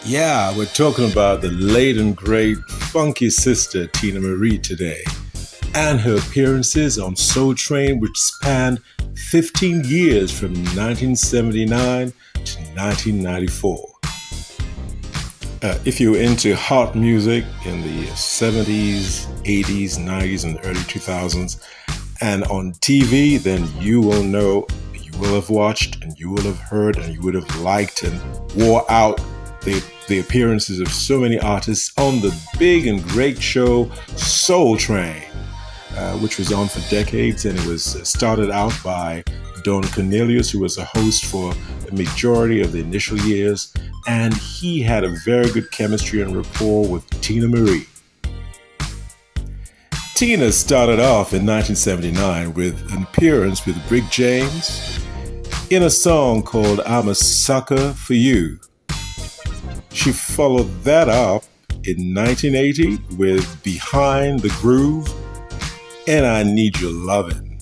Yeah, we're talking about the late and great funky sister Teena Marie today, and her appearances on Soul Train, which spanned 15 years from 1979 to 1994. If you're into hot music in the 70s, 80s, 90s, and early 2000s, and on TV, then you will know, you will have watched, and you will have heard, and you would have liked and wore out the appearances of so many artists on the big and great show Soul Train, which was on for decades, and it was started out by Don Cornelius, who was a host for the majority of the initial years, and he had a very good chemistry and rapport with Teena Marie. Teena started off in 1979 with an appearance with Rick James in a song called I'm a Sucker for You. She followed that up in 1980 with Behind the Groove and I Need Your Lovin'.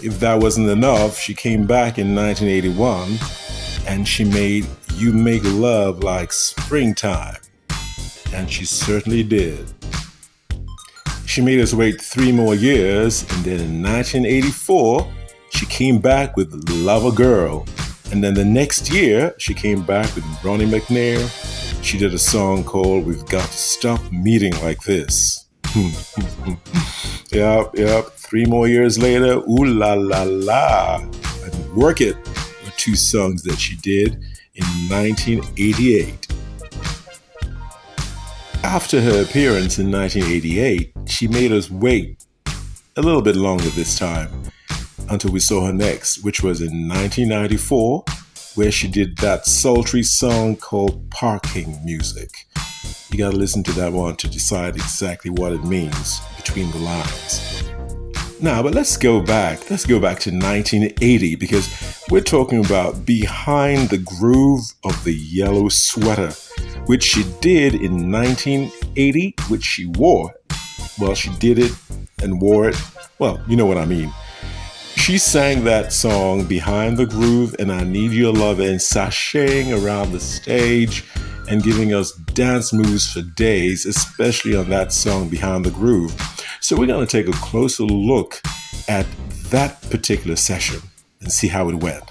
If that wasn't enough, she came back in 1981 and she made You Make Love Like Springtime. And she certainly did. She made us wait 3 more years, and then in 1984, she came back with Lovergirl. And then the next year, she came back with Ronnie McNair. She did a song called We've Got to Stop Meeting Like This. Yep. 3 more years later, Ooh La La La and Work It were 2 songs that she did in 1988. After her appearance in 1988, she made us wait a little bit longer this time until we saw her next, which was in 1994, where she did that sultry song called Parking Music. You gotta listen to that one to decide exactly what it means between the lines. Now, but let's go back to 1980, because we're talking about Behind the Groove of the Yellow Sweater, which she did in 1980, which she wore. Well, she did it and wore it. Well, you know what I mean. She sang that song, Behind the Groove and I Need Your Love, and sashaying around the stage and giving us dance moves for days, especially on that song, Behind the Groove. So we're going to take a closer look at that particular session and see how it went.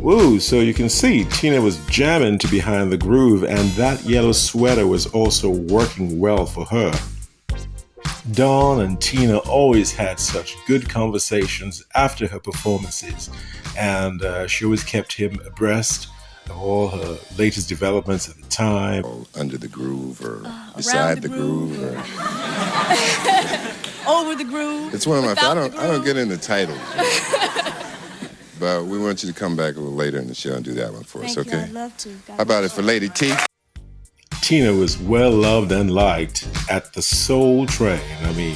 Woo, so you can see Teena was jamming to Behind the Groove, and that yellow sweater was also working well for her. Dawn and Teena always had such good conversations after her performances, and she always kept him abreast of all her latest developments at the time. Under the groove or beside the groove or over the groove. It's one of my I don't get into titles. But we want you to come back a little later in the show and do that one for us, okay? I'd love to. How about it for Lady T? Teena was well loved and liked at the Soul Train. I mean,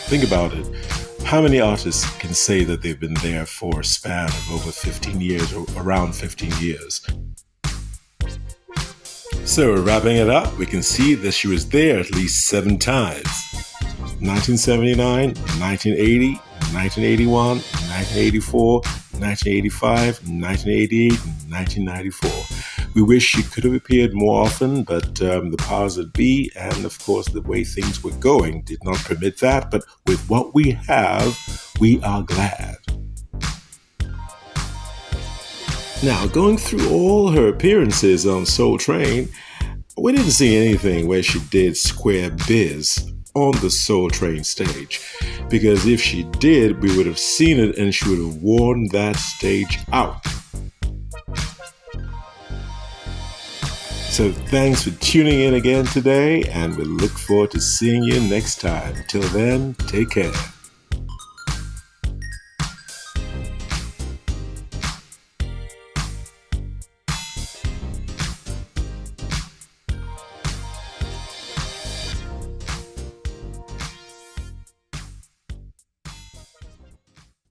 think about it. How many artists can say that they've been there for a span of over 15 years or around 15 years? So, wrapping it up, we can see that she was there at least 7 times. 1979, 1980, 1981, 1984, 1985, 1988, and 1994. We wish she could have appeared more often, but the powers that be, and of course the way things were going, did not permit that. But with what we have, we are glad. Now, going through all her appearances on Soul Train, we didn't see anything where she did square biz on the Soul Train stage, because if she did, we would have seen it and she would have worn that stage out. So thanks for tuning in again today, and we look forward to seeing you next time. Till then, take care.